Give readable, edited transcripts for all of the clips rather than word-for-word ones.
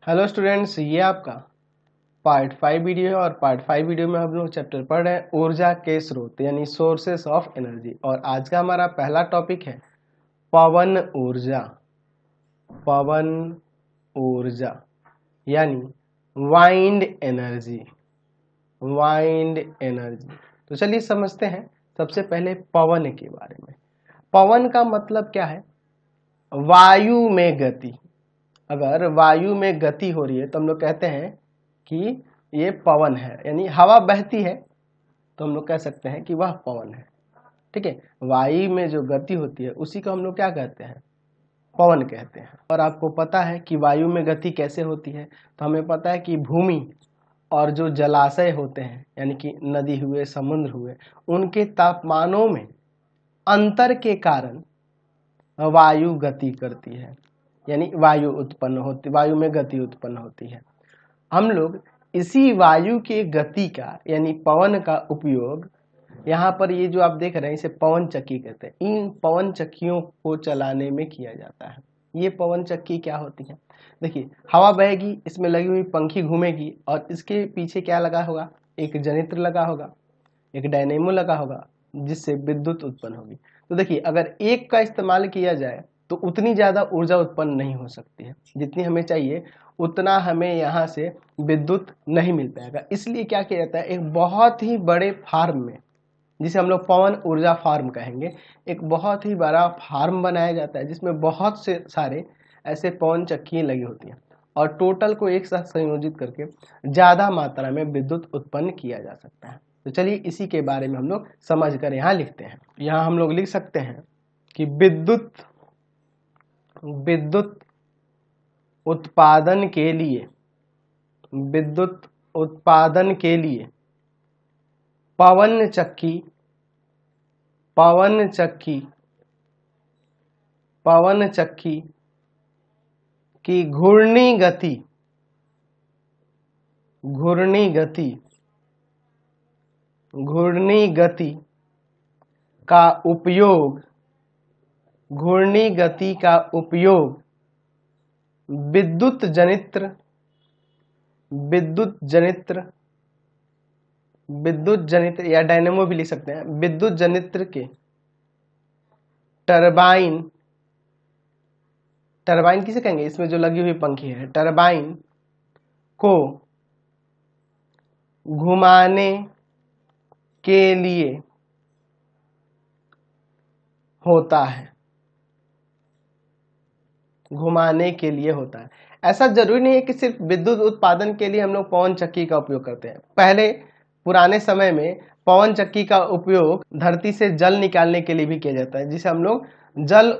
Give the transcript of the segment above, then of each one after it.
Hello students, ये आपका part 5 video है और पार्ट 5 वीडियो में हम लोग चैप्टर पढ़ रहे हैं ऊर्जा के स्रोत यानी सोर्सेस ऑफ एनर्जी। और आज का हमारा पहला टॉपिक है पवन ऊर्जा। पवन ऊर्जा यानी वाइंड एनर्जी। वाइंड एनर्जी तो चलिए समझते हैं सबसे पहले पवन के बारे में। पवन का मतलब क्या है? वायु में गति। अगर वायु में गति हो रही है तो हम लोग कहते हैं कि ये पवन है, यानी हवा बहती है तो हम लोग कह सकते हैं कि वह पवन है। ठीक है, वायु में जो गति होती है उसी को हम लोग क्या कहते हैं? पवन कहते हैं। और आपको पता है कि वायु में गति कैसे होती है, तो हमें पता है कि भूमि और जो जलाशय होते हैं यानी कि नदी हुए, समुद्र हुए, उनके तापमानों में अंतर के कारण वायु गति करती है, यानी वायु में गति उत्पन्न होती है। हम लोग इसी वायु के गति का यानी पवन का उपयोग यहाँ पर ये जो आप देख रहे हैं इसे पवन चक्की कहते हैं, इन पवन चक्कियों को चलाने में किया जाता है। ये पवन चक्की क्या होती है? देखिए, हवा बहेगी, इसमें लगी हुई पंखी घूमेगी और इसके पीछे क्या लगा होगा? एक जनित्र लगा होगा, एक डायनेमो लगा होगा, जिससे विद्युत उत्पन्न होगी। तो देखिए, अगर एक का इस्तेमाल किया जाए तो उतनी ज़्यादा ऊर्जा उत्पन्न नहीं हो सकती है, जितनी हमें चाहिए उतना हमें यहाँ से विद्युत नहीं मिल पाएगा। इसलिए क्या किया जाता है, एक बहुत ही बड़े फार्म में, जिसे हम लोग पवन ऊर्जा फार्म कहेंगे, एक बहुत ही बड़ा फार्म बनाया जाता है जिसमें बहुत से सारे ऐसे पवन चक्कियाँ लगी होती हैं और टोटल को एक साथ संयोजित करके ज़्यादा मात्रा में विद्युत उत्पन्न किया जा सकता है। तो चलिए इसी के बारे में हम लोग समझ कर यहाँ लिखते हैं। यहाँ हम लोग लिख सकते हैं कि विद्युत उत्पादन के लिए पवन चक्की की घूर्णी गति का उपयोग विद्युत जनित्र या डायनेमो भी लिख सकते हैं, विद्युत जनित्र के टरबाइन किसे कहेंगे? इसमें जो लगी हुई पंखी है, टरबाइन को घुमाने के लिए होता है। ऐसा जरूरी नहीं है कि सिर्फ विद्युत उत्पादन के लिए हम लोग पवन चक्की का उपयोग करते हैं। पहले पुराने समय में पवन चक्की का उपयोग धरती से जल निकालने के लिए भी किया जाता है, जिसे हम लोग जल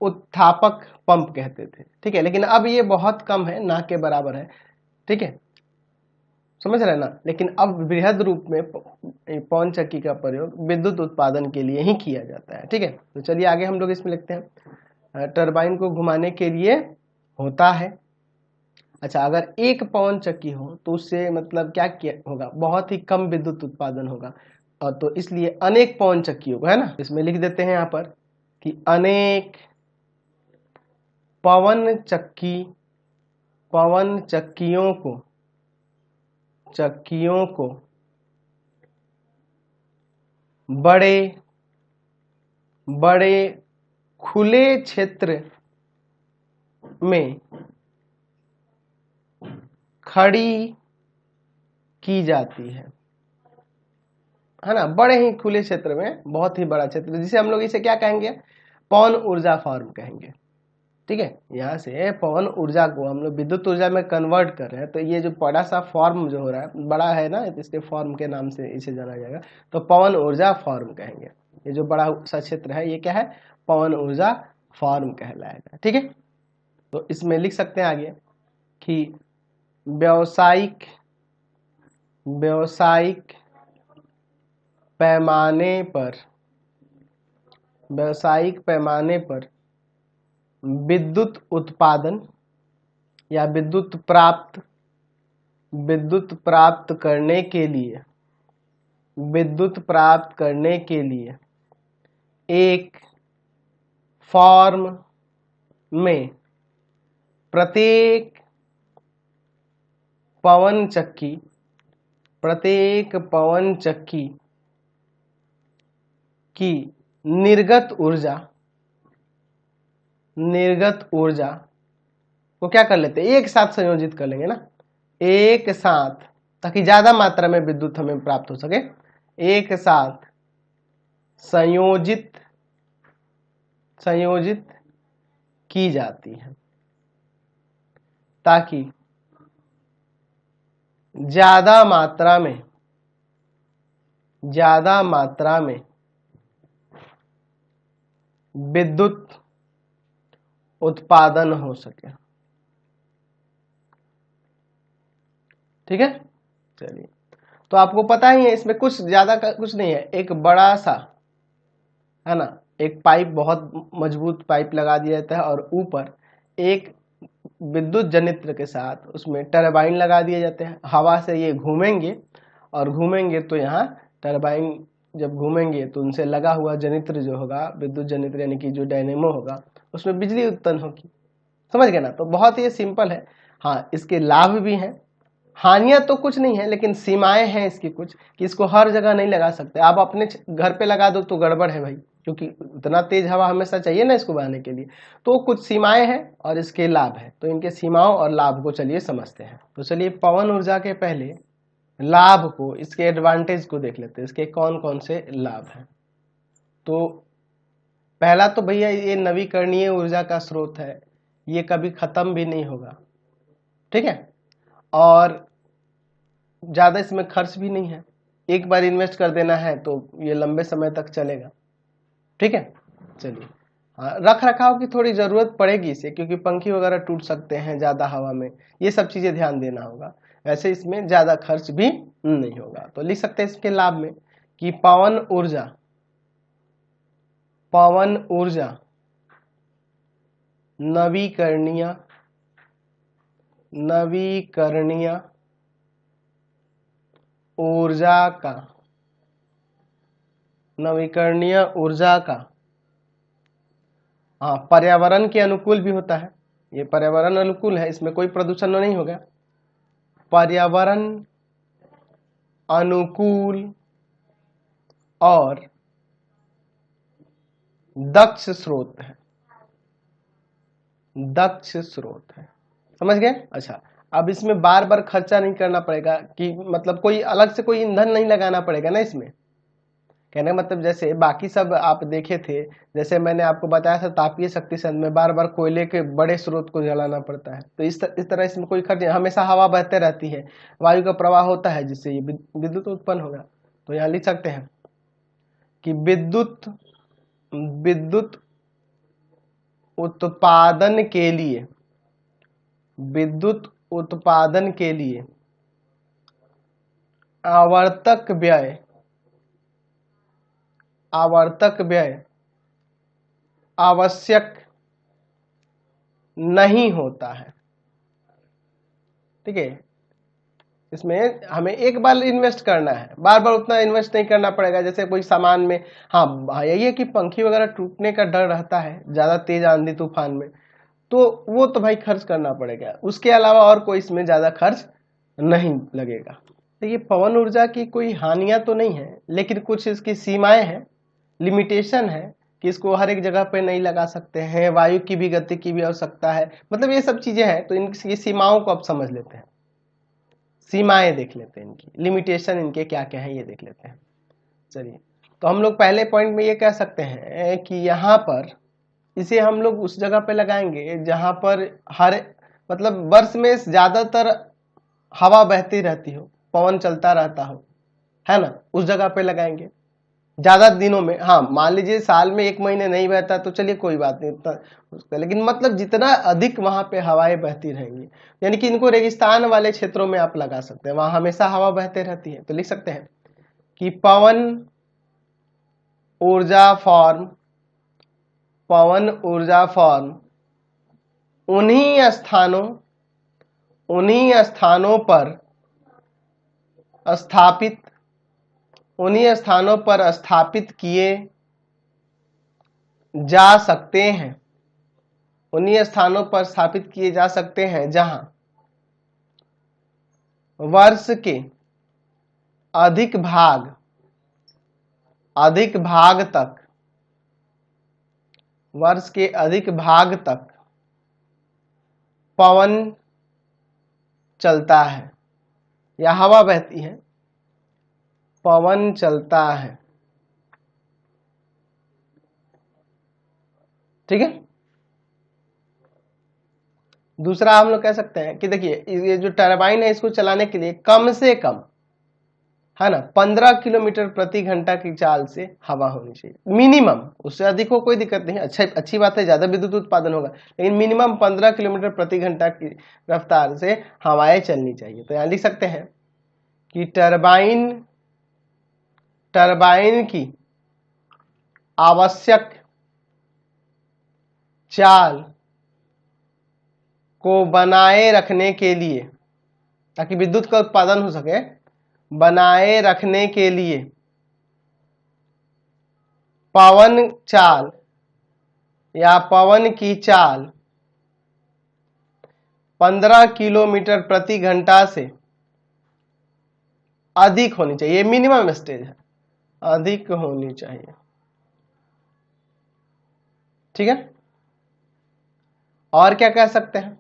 उत्थापक पंप कहते थे। ठीक है, लेकिन अब ये बहुत कम है, ना के बराबर है। ठीक है, समझ रहे हैं ना? लेकिन अब बृहद रूप में पवन चक्की का प्रयोग विद्युत उत्पादन के लिए ही किया जाता है। ठीक है, तो चलिए आगे हम लोग इसमें लिखते हैं, टरबाइन को घुमाने के लिए होता है। अच्छा, अगर एक पवन चक्की हो तो उससे मतलब क्या होगा? बहुत ही कम विद्युत उत्पादन होगा, और तो इसलिए अनेक पवन चक्कियों को, है ना, इसमें लिख देते हैं यहाँ पर कि अनेक पवन चक्कियों को बड़े खुले क्षेत्र में खड़ी की जाती है ना? बड़े ही खुले क्षेत्र में, बहुत ही बड़ा क्षेत्र, जिसे हम लोग इसे क्या कहेंगे? पवन ऊर्जा फार्म कहेंगे। ठीक है, यहाँ से पवन ऊर्जा को हम लोग विद्युत ऊर्जा में कन्वर्ट कर रहे हैं, तो ये जो बड़ा सा फॉर्म जो हो रहा है, बड़ा है ना, इसके फॉर्म के नाम से इसे जाना जाएगा, तो पवन ऊर्जा फॉर्म कहेंगे। ये जो बड़ा सा क्षेत्र है ये क्या है? पवन ऊर्जा फॉर्म कहलाएगा। ठीक है, तो इसमें लिख सकते हैं आगे कि व्यावसायिक पैमाने पर विद्युत उत्पादन या विद्युत प्राप्त करने के लिए एक फॉर्म में प्रत्येक पवन चक्की, प्रत्येक पवन चक्की की निर्गत ऊर्जा को क्या कर लेते हैं, एक साथ संयोजित कर लेंगे ना, एक साथ, ताकि ज्यादा मात्रा में विद्युत हमें प्राप्त हो सके। एक साथ संयोजित की जाती है ताकि ज्यादा मात्रा में विद्युत उत्पादन हो सके। ठीक है, चलिए। तो आपको पता ही है इसमें कुछ ज्यादा कुछ नहीं है, एक बड़ा सा है ना, एक पाइप, बहुत मजबूत पाइप लगा दिया जाता है और ऊपर एक विद्युत जनित्र के साथ उसमें टरबाइन लगा दिए जाते हैं। हवा से ये घूमेंगे और घूमेंगे तो यहाँ टरबाइन जब घूमेंगे तो उनसे लगा हुआ जनित्र जो होगा, विद्युत जनित्र यानी कि जो डायनेमो होगा, उसमें बिजली उत्पन्न होगी। समझ गए ना। तो बहुत ही सिंपल है। हाँ, इसके लाभ भी हैं, हानियां तो कुछ नहीं है, लेकिन सीमाएं हैं इसकी कुछ, कि इसको हर जगह नहीं लगा सकते। आप अपने घर पे लगा दो तो गड़बड़ है भाई, क्योंकि उतना तेज हवा हमेशा चाहिए ना इसको बहाने के लिए। तो कुछ सीमाएं हैं और इसके लाभ हैं, तो इनके सीमाओं और लाभ को चलिए समझते हैं। तो चलिए पवन ऊर्जा के पहले लाभ को, इसके एडवांटेज को देख लेते हैं, इसके कौन कौन से लाभ हैं। तो पहला तो भैया ये नवीकरणीय ऊर्जा का स्रोत है, ये कभी खत्म भी नहीं होगा। ठीक है, और ज्यादा इसमें खर्च भी नहीं है, एक बार इन्वेस्ट कर देना है तो ये लंबे समय तक चलेगा। ठीक है, चलिए। हाँ, रख रखाव की थोड़ी जरूरत पड़ेगी इसे, क्योंकि पंखी वगैरह टूट सकते हैं ज्यादा हवा में, ये सब चीजें ध्यान देना होगा। वैसे इसमें ज्यादा खर्च भी नहीं होगा। तो लिख सकते हैं इसके लाभ में कि पवन ऊर्जा नवीकरणीय ऊर्जा का हाँ, पर्यावरण के अनुकूल भी होता है। ये पर्यावरण अनुकूल है, इसमें कोई प्रदूषण नहीं होगा। पर्यावरण अनुकूल और दक्ष स्रोत है। समझ गए। अच्छा, अब इसमें बार बार खर्चा नहीं करना पड़ेगा, कि मतलब कोई अलग से कोई ईंधन नहीं लगाना पड़ेगा ना इसमें। कहने का मतलब जैसे बाकी सब आप देखे थे, जैसे मैंने आपको बताया था तापीय शक्ति संयंत्र में बार बार कोयले के बड़े स्रोत को जलाना पड़ता है। तो इस तरह इसमें कोई खर्च नहीं, हमेशा हवा बहते रहती है, वायु का प्रवाह होता है, जिससे ये विद्युत उत्पन्न होगा। तो यहाँ लिख सकते हैं कि विद्युत उत्पादन के लिए आवर्तक व्यय आवश्यक नहीं होता है। ठीक है, इसमें हमें एक बार इन्वेस्ट करना है, बार बार उतना इन्वेस्ट नहीं करना पड़ेगा। जैसे कोई सामान में, हाँ यही है कि पंखी वगैरह टूटने का डर रहता है ज्यादा तेज आंधी तूफान में, तो वो तो भाई खर्च करना पड़ेगा। उसके अलावा और कोई इसमें ज्यादा खर्च नहीं लगेगा। देखिए, पवन ऊर्जा की कोई हानियां तो नहीं है, लेकिन कुछ इसकी सीमाएं हैं, लिमिटेशन है, कि इसको हर एक जगह पे नहीं लगा सकते हैं, वायु की भी गति की भी आवश्यकता है, मतलब ये सब चीजें हैं। तो इनकी सीमाओं को अब समझ लेते हैं, सीमाएं देख लेते हैं, इनकी लिमिटेशन इनके क्या क्या है ये देख लेते हैं। चलिए, तो हम लोग पहले पॉइंट में ये कह सकते हैं कि यहाँ पर इसे हम लोग उस जगह पे लगाएंगे जहां पर मतलब वर्ष में ज्यादातर हवा बहती रहती हो, पवन चलता रहता हो, है ना, उस जगह पे लगाएंगे ज्यादा दिनों में। हाँ, मान लीजिए साल में 1 महीने नहीं बहता तो चलिए कोई बात नहीं उतना, लेकिन मतलब जितना अधिक वहां पे हवाएं बहती रहेंगी, यानी कि इनको रेगिस्तान वाले क्षेत्रों में आप लगा सकते हैं, वहां हमेशा हवा बहते रहती है। तो लिख सकते हैं कि पवन ऊर्जा फॉर्म उन्हीं स्थानों पर स्थापित किए जा सकते हैं, जहां वर्ष के अधिक भाग तक, वर्ष के अधिक भाग तक पवन चलता है या हवा बहती है, पवन चलता है। ठीक है। दूसरा हम लोग कह सकते हैं कि देखिए ये जो टरबाइन है इसको चलाने के लिए कम से कम, है ना, 15 किलोमीटर प्रति घंटा की चाल से हवा होनी चाहिए मिनिमम। उससे अधिक हो कोई दिक्कत नहीं, अच्छी बात है, ज्यादा विद्युत उत्पादन होगा, लेकिन मिनिमम 15 किलोमीटर प्रति घंटा की रफ्तार से हवाएं चलनी चाहिए। तो यहां लिख सकते हैं कि टरबाइन की आवश्यक चाल को बनाए रखने के लिए, ताकि विद्युत का उत्पादन हो सके, बनाए रखने के लिए पवन चाल या पवन की चाल 15 किलोमीटर प्रति घंटा से अधिक होनी चाहिए। ये मिनिमम स्टेज है, अधिक होनी चाहिए। ठीक है। और क्या कह सकते हैं,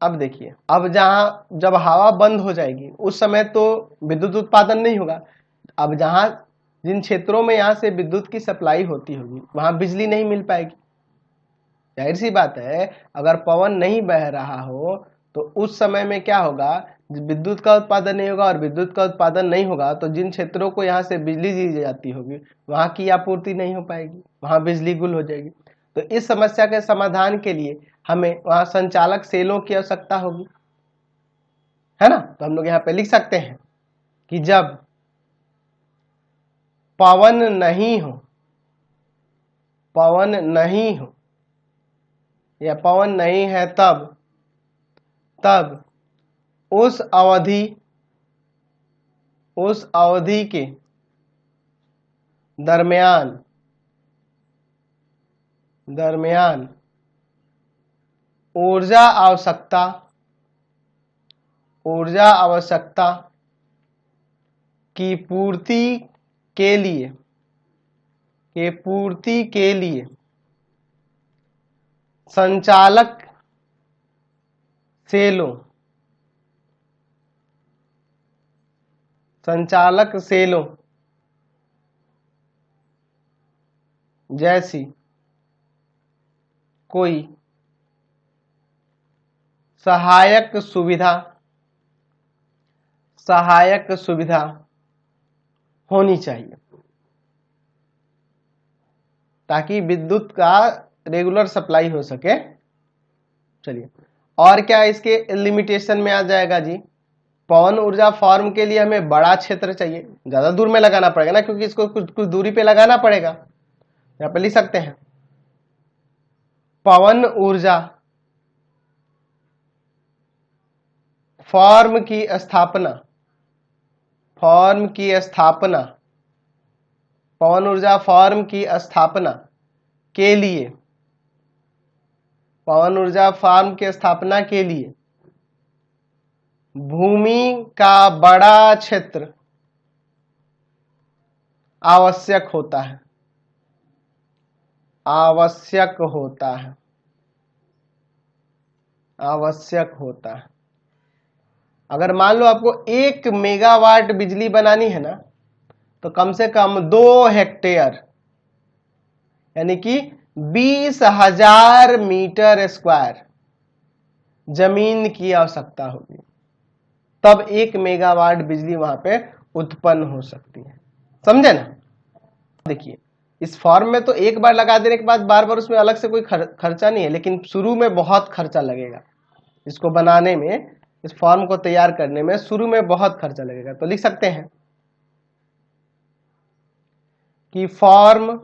अब देखिए, अब जब हवा बंद हो जाएगी उस समय तो विद्युत उत्पादन नहीं होगा। अब जिन क्षेत्रों में यहां से विद्युत की सप्लाई होती होगी वहां बिजली नहीं मिल पाएगी। जाहिर सी बात है, अगर पवन नहीं बह रहा हो तो उस समय में क्या होगा, विद्युत का उत्पादन नहीं होगा, और विद्युत का उत्पादन नहीं होगा तो जिन क्षेत्रों को यहाँ से बिजली दी जाती होगी वहां की आपूर्ति नहीं हो पाएगी, वहां बिजली गुल हो जाएगी। तो इस समस्या के समाधान के लिए हमें वहां संचालक सेलों की आवश्यकता होगी, है ना। तो हम लोग यहाँ पे लिख सकते हैं कि जब पवन नहीं हो या पवन नहीं है तब उस अवधि के दरमियान ऊर्जा आवश्यकता की पूर्ति के लिए संचालक सेलों जैसी कोई सहायक सुविधा होनी चाहिए, ताकि विद्युत का रेगुलर सप्लाई हो सके। चलिए, और क्या इसके लिमिटेशन में आ जाएगा जी, पवन ऊर्जा फॉर्म के लिए हमें बड़ा क्षेत्र चाहिए, ज्यादा दूर में लगाना पड़ेगा ना, क्योंकि इसको कुछ दूरी पे लगाना पड़ेगा। यहां पे लिख सकते हैं पवन ऊर्जा फॉर्म की स्थापना पवन ऊर्जा फॉर्म की स्थापना के लिए भूमि का बड़ा क्षेत्र आवश्यक होता है। अगर मान लो आपको 1 मेगावाट बिजली बनानी है ना, तो कम से कम 2 हेक्टेयर यानी कि 20,000 मीटर स्क्वायर जमीन की आवश्यकता होगी, तब 1 मेगावाट बिजली वहां पे उत्पन्न हो सकती है। समझे ना। देखिए, इस फॉर्म में तो एक बार लगा देने के बाद बार बार उसमें अलग से कोई खर्चा नहीं है, लेकिन शुरू में बहुत खर्चा लगेगा। इसको बनाने में, इस फॉर्म को तैयार करने में शुरू में बहुत खर्चा लगेगा। तो लिख सकते हैं कि फॉर्म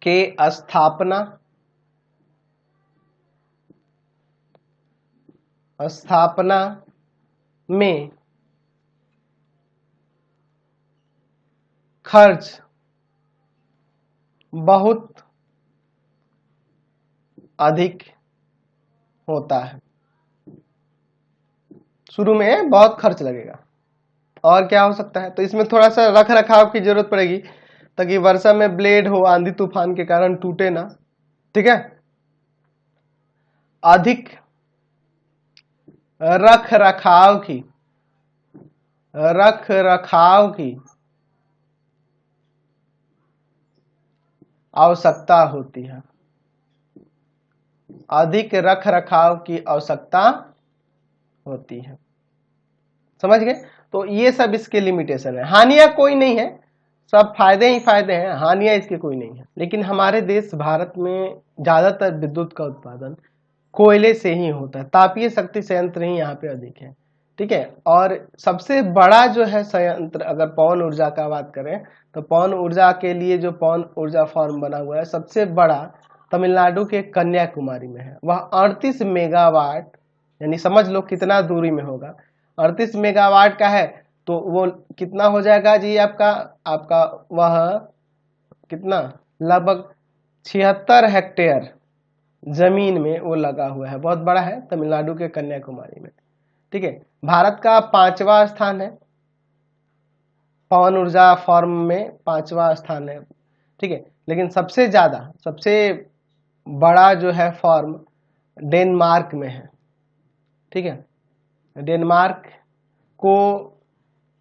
के स्थापना में खर्च बहुत अधिक होता है। शुरू में बहुत खर्च लगेगा। और क्या हो सकता है, तो इसमें थोड़ा सा रख रखाव की जरूरत पड़ेगी ताकि वर्षा में ब्लेड हो आंधी तूफान के कारण टूटे ना। ठीक है, अधिक रख रखाव की आवश्यकता होती है, अधिक रख रखाव की आवश्यकता होती है। समझ गए? तो ये सब इसके लिमिटेशन है। हानियां कोई नहीं है, सब फायदे ही फायदे हैं, हानियां इसके कोई नहीं है। लेकिन हमारे देश भारत में ज्यादातर विद्युत का उत्पादन कोयले से ही होता है, तापीय शक्ति संयंत्र ही यहाँ पे अधिक है। ठीक है, और सबसे बड़ा जो है संयंत्र, अगर पवन ऊर्जा का बात करें तो पवन ऊर्जा के लिए जो पवन ऊर्जा फॉर्म बना हुआ है सबसे बड़ा तमिलनाडु के कन्याकुमारी में है। वह 38 मेगावाट, यानी समझ लो कितना दूरी में होगा, 38 मेगावाट का है। तो वो कितना हो जाएगा जी आपका वह कितना, लगभग 76 हेक्टेयर जमीन में वो लगा हुआ है, बहुत बड़ा है, तमिलनाडु के कन्याकुमारी में। ठीक है, भारत का 5वां स्थान है, पवन ऊर्जा फॉर्म में 5वां स्थान है। ठीक है, लेकिन सबसे बड़ा जो है फॉर्म डेनमार्क में है। ठीक है, डेनमार्क को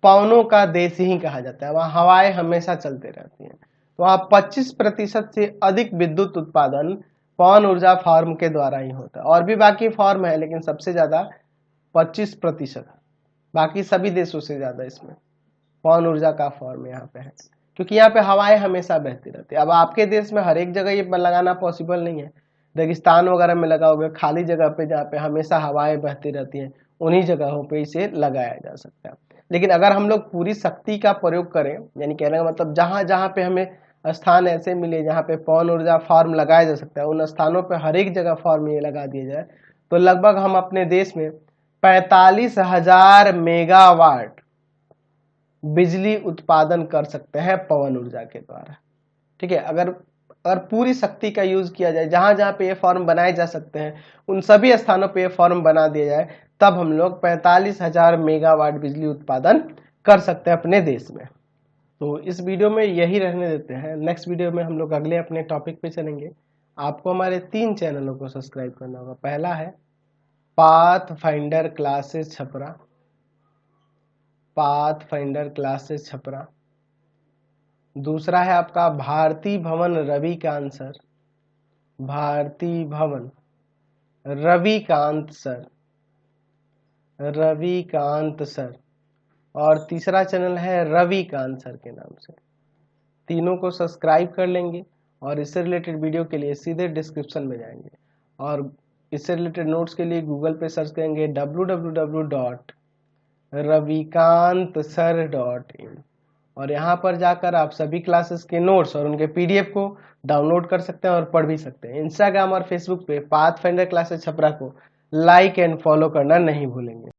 पवनों का देश ही कहा जाता है, वहाँ हवाएं हमेशा चलते रहती हैं। तो वहाँ 25% से अधिक विद्युत उत्पादन पवन ऊर्जा फॉर्म के द्वारा ही होता है। और भी बाकी फॉर्म है, लेकिन सबसे ज्यादा 25%, बाकी सभी देशों से ज्यादा इसमें पवन ऊर्जा का फॉर्म यहाँ पे है, क्योंकि यहाँ पे हवाएं हमेशा बहती रहती है। अब आपके देश में हर एक जगह ये लगाना पॉसिबल नहीं है, रेगिस्तान वगैरह में लगाओगे, खाली जगह पे जहाँ पे हमेशा हवाएं बहती रहती हैं, उन्हीं जगहों पे इसे लगाया जा सकता है। लेकिन अगर हम लोग पूरी शक्ति का प्रयोग करें, यानी कहने का मतलब जहां जहां पे हमें स्थान ऐसे मिले जहां पे पवन ऊर्जा फार्म लगाया जा सकता है, उन स्थानों पे हर एक जगह फार्म ये लगा दिया जाए, तो लगभग हम अपने देश में 45,000 मेगावाट बिजली उत्पादन कर सकते हैं पवन ऊर्जा के द्वारा। ठीक है, अगर पूरी शक्ति का यूज किया जाए, जहां जहां पे ये फॉर्म बनाए जा सकते हैं उन सभी स्थानों पे ये फॉर्म बना दिया जाए, तब हम लोग 45,000 मेगावाट बिजली उत्पादन कर सकते हैं अपने देश में। तो इस वीडियो में यही रहने देते हैं, नेक्स्ट वीडियो में हम लोग अगले अपने टॉपिक पे चलेंगे। आपको हमारे 3 चैनलों को सब्सक्राइब करना होगा। पहला है path finder classes Chhapra, path finder classes Chhapra. दूसरा है आपका भारती भवन रविकांत सर, भारती भवन रविकांत सर, रविकांत सर। और तीसरा चैनल है रविकांत सर के नाम से। तीनों को सब्सक्राइब कर लेंगे और इससे रिलेटेड वीडियो के लिए सीधे डिस्क्रिप्शन में जाएंगे और इससे रिलेटेड नोट्स के लिए गूगल पे सर्च करेंगे www.ravikantsir.in और यहाँ पर जाकर आप सभी क्लासेस के नोट्स और उनके पीडीएफ को डाउनलोड कर सकते हैं और पढ़ भी सकते हैं। इंस्टाग्राम और फेसबुक पे पाथ फाइंडर क्लासेस छपरा को लाइक एंड फॉलो करना नहीं भूलेंगे।